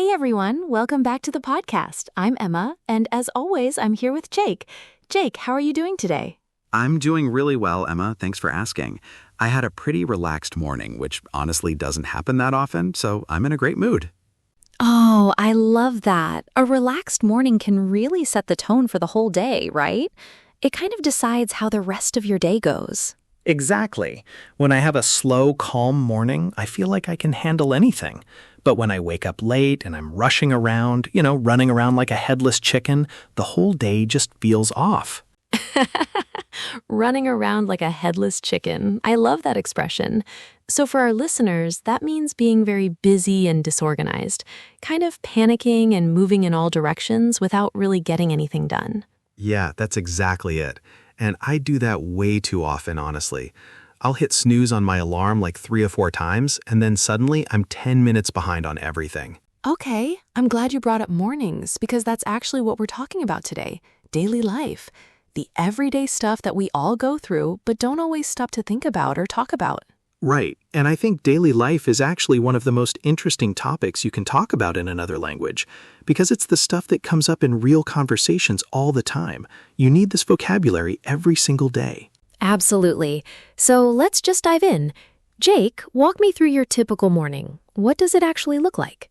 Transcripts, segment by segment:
Hey everyone, welcome back to the podcast. I'm Emma, and as always, I'm here with Jake. Jake, how are you doing today? I'm doing really well, Emma. Thanks for asking. I had a pretty relaxed morning, which honestly doesn't happen that often, so I'm in a great mood. Oh, I love that. A relaxed morning can really set the tone for the whole day, right? It kind of decides how the rest of your day goes. Exactly. When I have a slow, calm morning, I feel like I can handle anything. But when I wake up late and I'm rushing around, running around like a headless chicken, the whole day just feels off. Running around like a headless chicken. I love that expression. So for our listeners, that means being very busy and disorganized, kind of panicking and moving in all directions without really getting anything done. Yeah, that's exactly it. And I do that way too often, honestly. I'll hit snooze on my alarm like 3 or 4 times, and then suddenly I'm 10 minutes behind on everything. Okay, I'm glad you brought up mornings because that's actually what we're talking about today. Daily life. The everyday stuff that we all go through but don't always stop to think about or talk about. Right. And I think daily life is actually one of the most interesting topics you can talk about in another language, because it's the stuff that comes up in real conversations all the time. You need this vocabulary every single day. Absolutely. So let's just dive in. Jake, walk me through your typical morning. What does it actually look like?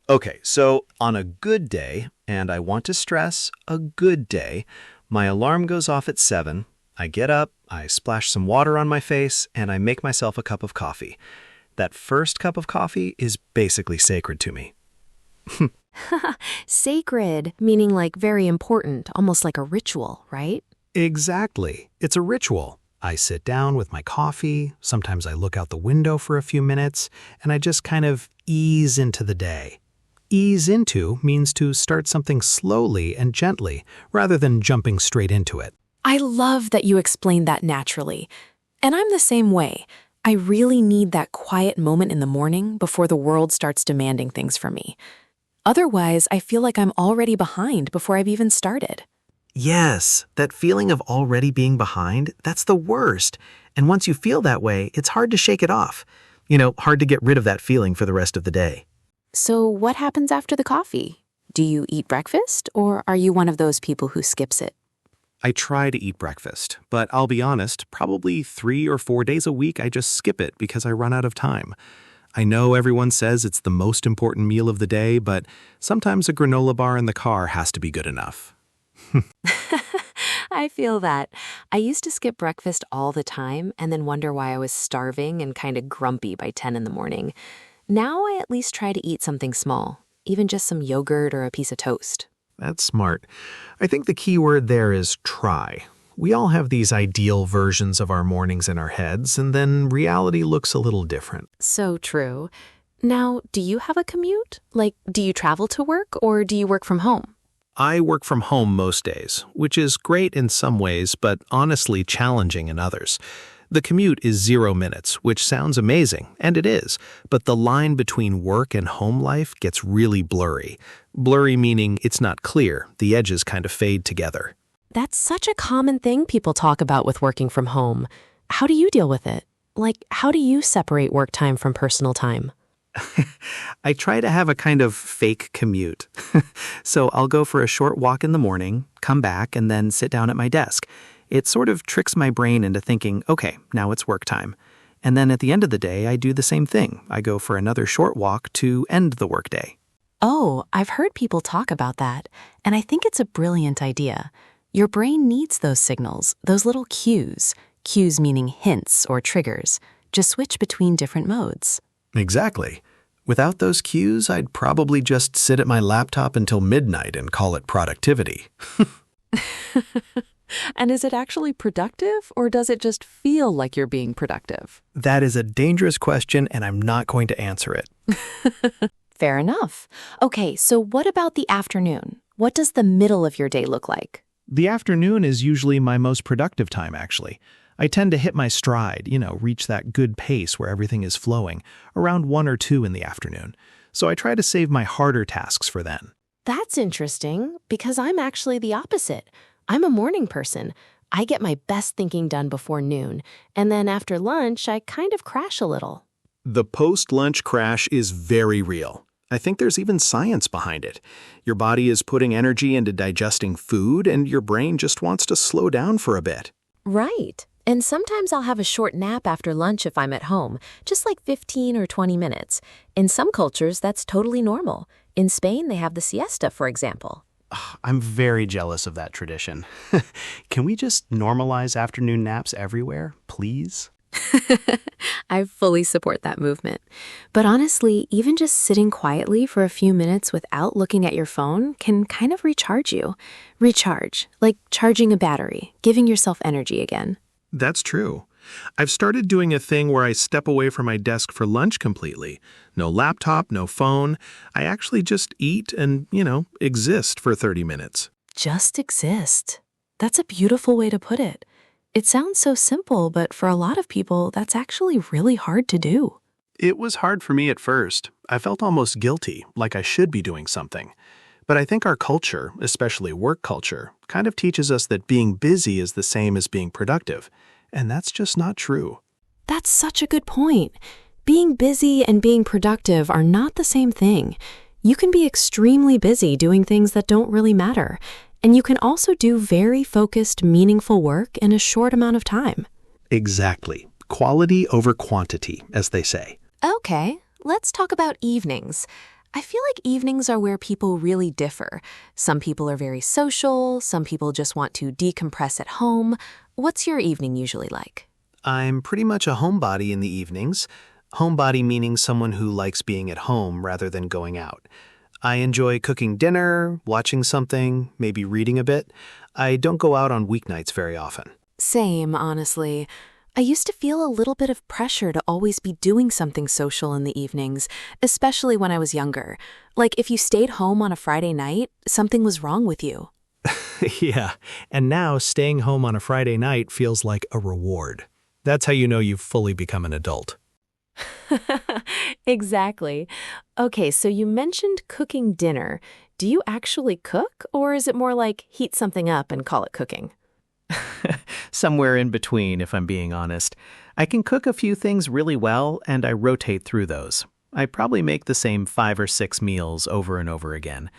Okay, so on a good day, and I want to stress a good day, my alarm goes off at 7. I get up, I splash some water on my face, and I make myself a cup of coffee. That first cup of coffee is basically sacred to me. Sacred, meaning like very important, almost like a ritual, right? Exactly. It's a ritual. I sit down with my coffee, sometimes I look out the window for a few minutes, and I just kind of ease into the day. Ease into means to start something slowly and gently, rather than jumping straight into it. I love that you explained that naturally. And I'm the same way. I really need that quiet moment in the morning before the world starts demanding things from me. Otherwise, I feel like I'm already behind before I've even started. Yes, that feeling of already being behind, that's the worst. And once you feel that way, it's hard to shake it off. Hard to get rid of that feeling for the rest of the day. So what happens after the coffee? Do you eat breakfast, or are you one of those people who skips it? I try to eat breakfast, but I'll be honest, probably 3 or 4 days a week I just skip it because I run out of time. I know everyone says it's the most important meal of the day, but sometimes a granola bar in the car has to be good enough. I feel that. I used to skip breakfast all the time and then wonder why I was starving and kind of grumpy by 10 in the morning. Now I at least try to eat something small, even just some yogurt or a piece of toast. That's smart. I think the key word there is try. We all have these ideal versions of our mornings in our heads, and then reality looks a little different. So true. Now, do you have a commute? Like, do you travel to work or do you work from home? I work from home most days, which is great in some ways, but honestly challenging in others. The commute is 0 minutes, which sounds amazing, and it is, but the line between work and home life gets really blurry. Blurry meaning it's not clear, the edges kind of fade together. That's such a common thing people talk about with working from home. How do you deal with it? Like, how do you separate work time from personal time? I try to have a kind of fake commute. So I'll go for a short walk in the morning, come back, and then sit down at my desk. It sort of tricks my brain into thinking, okay, now it's work time. And then at the end of the day, I do the same thing. I go for another short walk to end the workday. Oh, I've heard people talk about that, and I think it's a brilliant idea. Your brain needs those signals, those little cues. Cues meaning hints or triggers. Just switch between different modes. Exactly. Without those cues, I'd probably just sit at my laptop until midnight and call it productivity. And is it actually productive, or does it just feel like you're being productive? That is a dangerous question, and I'm not going to answer it. Fair enough. Okay, so what about the afternoon? What does the middle of your day look like? The afternoon is usually my most productive time, actually. I tend to hit my stride, reach that good pace where everything is flowing, around 1 or 2 in the afternoon. So I try to save my harder tasks for then. That's interesting, because I'm actually the opposite. I'm a morning person. I get my best thinking done before noon, and then after lunch, I kind of crash a little. The post-lunch crash is very real. I think there's even science behind it. Your body is putting energy into digesting food, and your brain just wants to slow down for a bit. Right. And sometimes I'll have a short nap after lunch if I'm at home, just like 15 or 20 minutes. In some cultures, that's totally normal. In Spain, they have the siesta, for example. I'm very jealous of that tradition. Can we just normalize afternoon naps everywhere, please? I fully support that movement. But honestly, even just sitting quietly for a few minutes without looking at your phone can kind of recharge you. Recharge, like charging a battery, giving yourself energy again. That's true. I've started doing a thing where I step away from my desk for lunch completely. No laptop, no phone. I actually just eat and, exist for 30 minutes. Just exist. That's a beautiful way to put it. It sounds so simple, but for a lot of people, that's actually really hard to do. It was hard for me at first. I felt almost guilty, like I should be doing something. But I think our culture, especially work culture, kind of teaches us that being busy is the same as being productive. And that's just not true. That's such a good point. Being busy and being productive are not the same thing. You can be extremely busy doing things that don't really matter. And you can also do very focused, meaningful work in a short amount of time. Exactly. Quality over quantity, as they say. Okay, let's talk about evenings. I feel like evenings are where people really differ. Some people are very social, some people just want to decompress at home. What's your evening usually like? I'm pretty much a homebody in the evenings. Homebody meaning someone who likes being at home rather than going out. I enjoy cooking dinner, watching something, maybe reading a bit. I don't go out on weeknights very often. Same, honestly. I used to feel a little bit of pressure to always be doing something social in the evenings, especially when I was younger. Like if you stayed home on a Friday night, something was wrong with you. Yeah, and now staying home on a Friday night feels like a reward. That's how you know you've fully become an adult. Exactly. Okay, so you mentioned cooking dinner. Do you actually cook, or is it more like heat something up and call it cooking? Somewhere in between, if I'm being honest. I can cook a few things really well, and I rotate through those. I probably make the same 5 or 6 meals over and over again.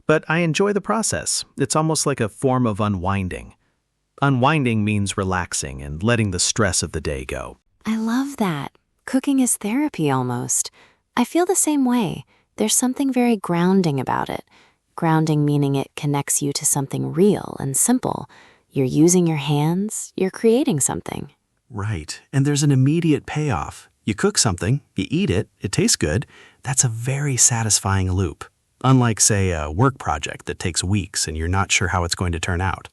But I enjoy the process. It's almost like a form of unwinding. Unwinding means relaxing and letting the stress of the day go. I love that. Cooking is therapy almost. I feel the same way. There's something very grounding about it. Grounding meaning it connects you to something real and simple. You're using your hands, you're creating something. Right, and there's an immediate payoff. You cook something, you eat it, it tastes good. That's a very satisfying loop. Unlike, say, a work project that takes weeks and you're not sure how it's going to turn out.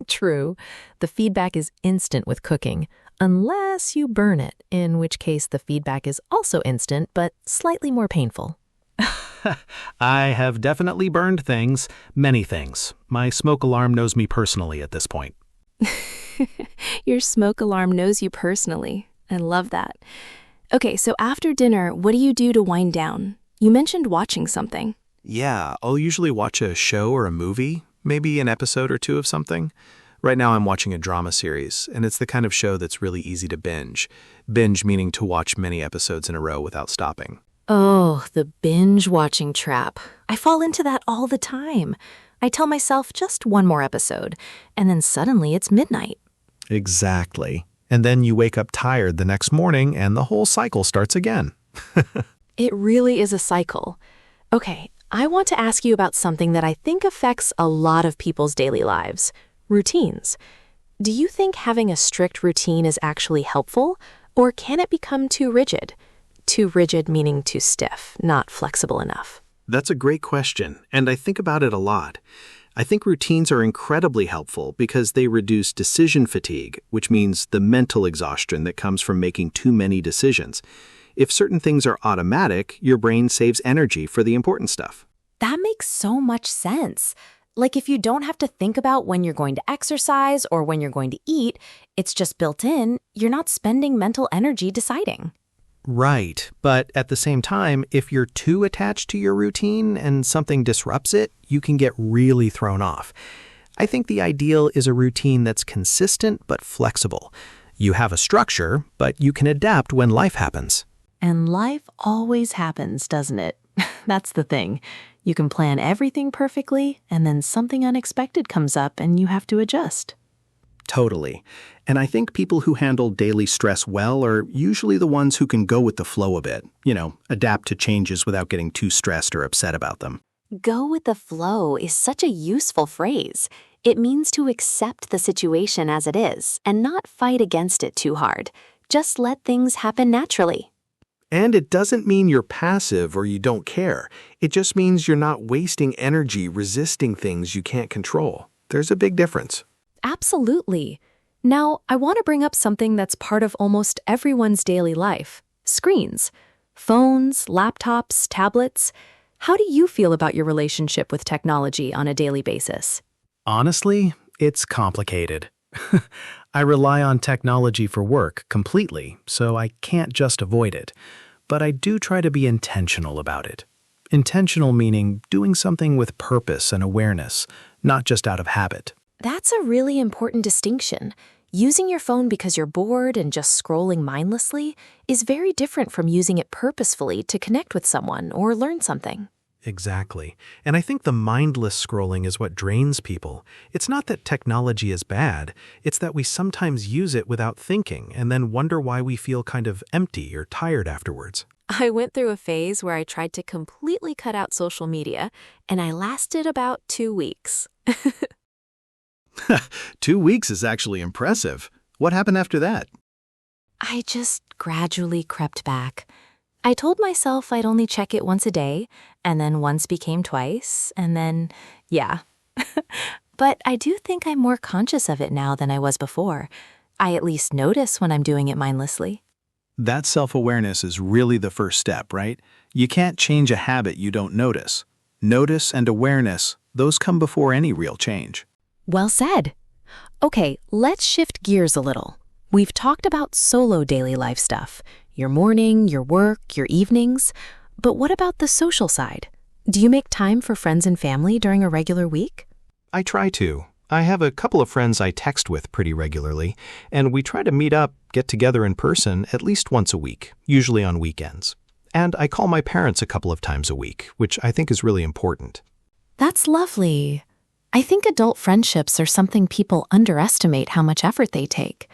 True. The feedback is instant with cooking, unless you burn it, in which case the feedback is also instant, but slightly more painful. I have definitely burned things, many things. My smoke alarm knows me personally at this point. Your smoke alarm knows you personally. I love that. Okay, so after dinner, what do you do to wind down? You mentioned watching something. Yeah, I'll usually watch a show or a movie, maybe an episode or two of something. Right now I'm watching a drama series, and it's the kind of show that's really easy to binge. Binge meaning to watch many episodes in a row without stopping. Oh, the binge-watching trap. I fall into that all the time. I tell myself just one more episode, and then suddenly it's midnight. Exactly. And then you wake up tired the next morning, and the whole cycle starts again. It really is a cycle. Okay, I want to ask you about something that I think affects a lot of people's daily lives. Routines. Do you think having a strict routine is actually helpful, or can it become too rigid? Too rigid meaning too stiff, not flexible enough. That's a great question, and I think about it a lot. I think routines are incredibly helpful because they reduce decision fatigue, which means the mental exhaustion that comes from making too many decisions. If certain things are automatic, your brain saves energy for the important stuff. That makes so much sense. Like if you don't have to think about when you're going to exercise or when you're going to eat, it's just built in, you're not spending mental energy deciding. Right, but at the same time, if you're too attached to your routine and something disrupts it, you can get really thrown off. I think the ideal is a routine that's consistent but flexible. You have a structure, but you can adapt when life happens. And life always happens, doesn't it? That's the thing. You can plan everything perfectly, and then something unexpected comes up and you have to adjust. Totally. And I think people who handle daily stress well are usually the ones who can go with the flow a bit, adapt to changes without getting too stressed or upset about them. Go with the flow is such a useful phrase. It means to accept the situation as it is and not fight against it too hard. Just let things happen naturally. And it doesn't mean you're passive or you don't care. It just means you're not wasting energy resisting things you can't control. There's a big difference. Absolutely. Now, I want to bring up something that's part of almost everyone's daily life: screens. Phones, laptops, tablets. How do you feel about your relationship with technology on a daily basis? Honestly, it's complicated. I rely on technology for work completely, so I can't just avoid it. But I do try to be intentional about it. Intentional meaning doing something with purpose and awareness, not just out of habit. That's a really important distinction. Using your phone because you're bored and just scrolling mindlessly is very different from using it purposefully to connect with someone or learn something. Exactly. And I think the mindless scrolling is what drains people. It's not that technology is bad, it's that we sometimes use it without thinking and then wonder why we feel kind of empty or tired afterwards. I went through a phase where I tried to completely cut out social media, and I lasted about 2 weeks. 2 weeks is actually impressive. What happened after that? I just gradually crept back. I told myself I'd only check it once a day, and then once became twice, and then, yeah. But I do think I'm more conscious of it now than I was before. I at least notice when I'm doing it mindlessly. That self-awareness is really the first step, right? You can't change a habit you don't notice. Notice and awareness, those come before any real change. Well said. Okay, let's shift gears a little. We've talked about solo daily life stuff. Your morning, your work, your evenings. But what about the social side? Do you make time for friends and family during a regular week? I try to. I have a couple of friends I text with pretty regularly, and we try to meet up, get together in person at least once a week, usually on weekends. And I call my parents a couple of times a week, which I think is really important. That's lovely. I think adult friendships are something people underestimate how much effort they take.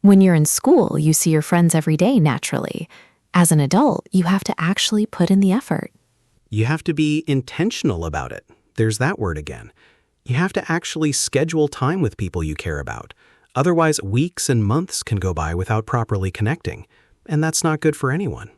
When you're in school, you see your friends every day naturally. As an adult, you have to actually put in the effort. You have to be intentional about it. There's that word again. You have to actually schedule time with people you care about. Otherwise, weeks and months can go by without properly connecting. And that's not good for anyone.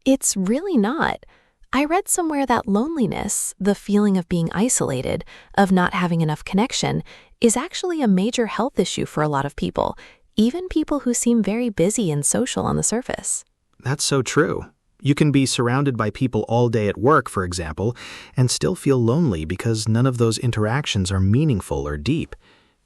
It's really not. I read somewhere that loneliness, the feeling of being isolated, of not having enough connection, is actually a major health issue for a lot of people, even people who seem very busy and social on the surface. That's so true. You can be surrounded by people all day at work, for example, and still feel lonely because none of those interactions are meaningful or deep.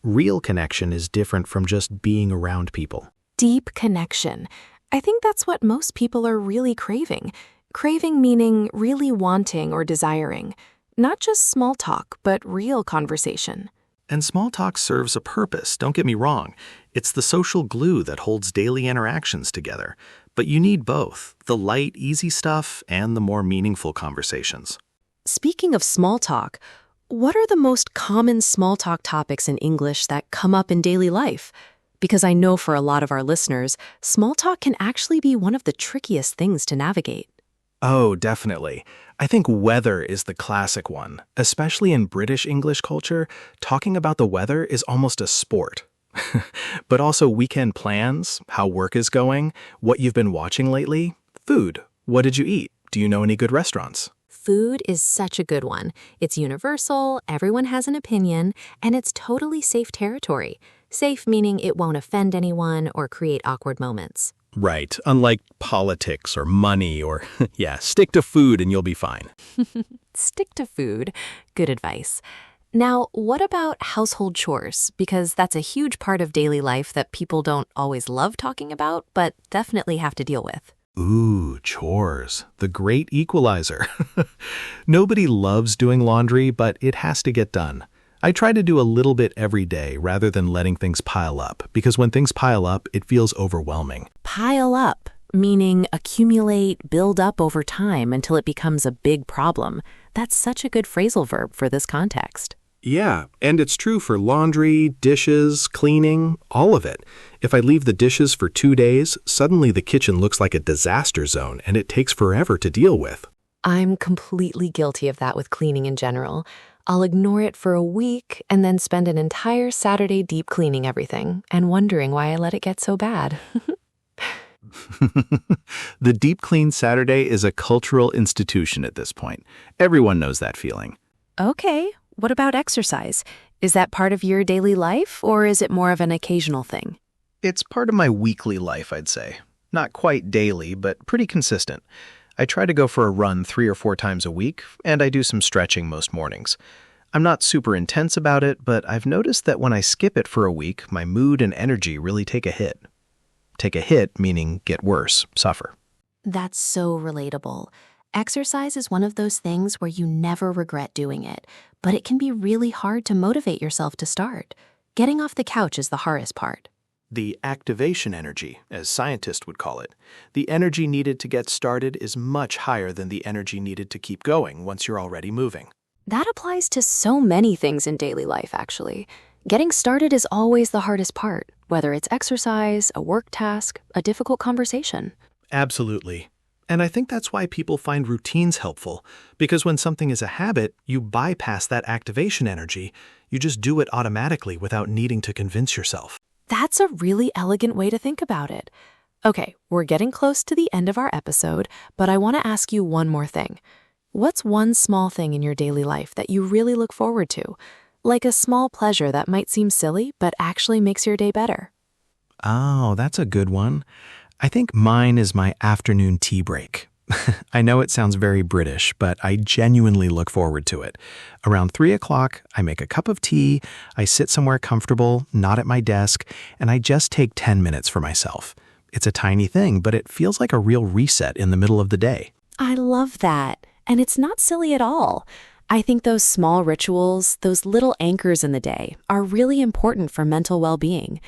Real connection is different from just being around people. Deep connection. I think that's what most people are really craving. Craving meaning really wanting or desiring. Not just small talk, but real conversation. And small talk serves a purpose, don't get me wrong. It's the social glue that holds daily interactions together. But you need both, the light, easy stuff and the more meaningful conversations. Speaking of small talk, what are the most common small talk topics in English that come up in daily life? Because I know for a lot of our listeners, small talk can actually be one of the trickiest things to navigate. Oh, definitely. I think weather is the classic one. Especially in British English culture, talking about the weather is almost a sport. But also weekend plans, how work is going, what you've been watching lately, food. What did you eat? Do you know any good restaurants? Food is such a good one. It's universal, everyone has an opinion, and it's totally safe territory. Safe meaning it won't offend anyone or create awkward moments. Right, unlike politics or money or, stick to food and you'll be fine. Stick to food. Good advice. Now, what about household chores? Because that's a huge part of daily life that people don't always love talking about, but definitely have to deal with. Ooh, chores. The great equalizer. Nobody loves doing laundry, but it has to get done. I try to do a little bit every day rather than letting things pile up, because when things pile up, it feels overwhelming. Pile up. meaning accumulate, build up over time until it becomes a big problem. That's such a good phrasal verb for this context. Yeah, and it's true for laundry, dishes, cleaning, all of it. If I leave the dishes for 2 days, suddenly the kitchen looks like a disaster zone and it takes forever to deal with. I'm completely guilty of that with cleaning in general. I'll ignore it for a week and then spend an entire Saturday deep cleaning everything and wondering why I let it get so bad. The deep clean Saturday is a cultural institution at this point. Everyone knows that feeling. Okay, what about exercise? Is that part of your daily life or is it more of an occasional thing? It's part of my weekly life, I'd say. Not quite daily, but pretty consistent. I try to go for a run 3 or 4 times a week, and I do some stretching most mornings. I'm not super intense about it, but I've noticed that when I skip it for a week, my mood and energy really take a hit. Take a hit meaning get worse, suffer. That's so relatable. Exercise is one of those things where you never regret doing it, but it can be really hard to motivate yourself to start. Getting off the couch is the hardest part. The activation energy, as scientists would call it, the energy needed to get started is much higher than the energy needed to keep going once you're already moving. That applies to so many things in daily life, actually. Getting started is always the hardest part, whether it's exercise, a work task, a difficult conversation. Absolutely. And I think that's why people find routines helpful, because when something is a habit, you bypass that activation energy. You just do it automatically without needing to convince yourself. That's a really elegant way to think about it. Okay, we're getting close to the end of our episode, but I want to ask you one more thing. What's one small thing in your daily life that you really look forward to? Like a small pleasure that might seem silly, but actually makes your day better. Oh, that's a good one. I think mine is my afternoon tea break. I know it sounds very British, but I genuinely look forward to it. Around 3 o'clock, I make a cup of tea, I sit somewhere comfortable, not at my desk, and I just take 10 minutes for myself. It's a tiny thing, but it feels like a real reset in the middle of the day. I love that. And it's not silly at all. I think those small rituals, those little anchors in the day, are really important for mental well-being.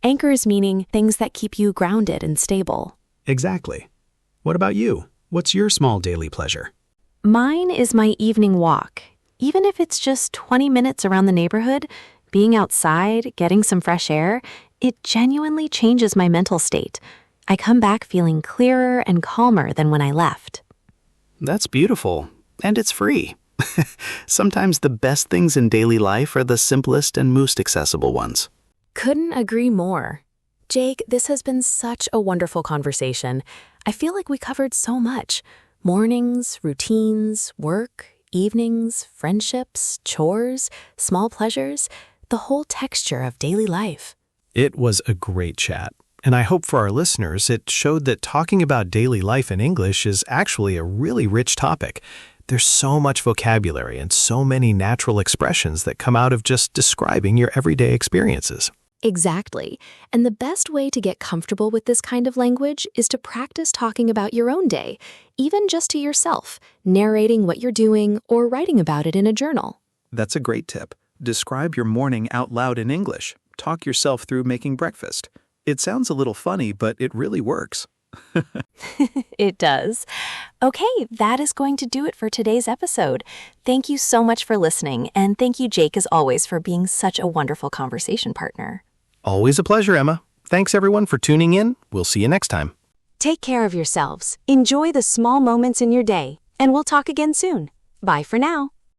Anchors meaning things that keep you grounded and stable. Exactly. What about you? What's your small daily pleasure? Mine is my evening walk. Even if it's just 20 minutes around the neighborhood, being outside, getting some fresh air, it genuinely changes my mental state. I come back feeling clearer and calmer than when I left. That's beautiful. And it's free. Sometimes the best things in daily life are the simplest and most accessible ones. Couldn't agree more. Jake, this has been such a wonderful conversation. I feel like we covered so much. Mornings, routines, work, evenings, friendships, chores, small pleasures, the whole texture of daily life. It was a great chat. And I hope for our listeners, it showed that talking about daily life in English is actually a really rich topic. There's so much vocabulary and so many natural expressions that come out of just describing your everyday experiences. Exactly. And the best way to get comfortable with this kind of language is to practice talking about your own day, even just to yourself, narrating what you're doing or writing about it in a journal. That's a great tip. Describe your morning out loud in English. Talk yourself through making breakfast. It sounds a little funny, but it really works. It does. Okay, that is going to do it for today's episode. Thank you so much for listening, and thank you, Jake, as always, for being such a wonderful conversation partner. Always a pleasure, Emma. Thanks, everyone, for tuning in. We'll see you next time. Take care of yourselves. Enjoy the small moments in your day, and we'll talk again soon. Bye for now.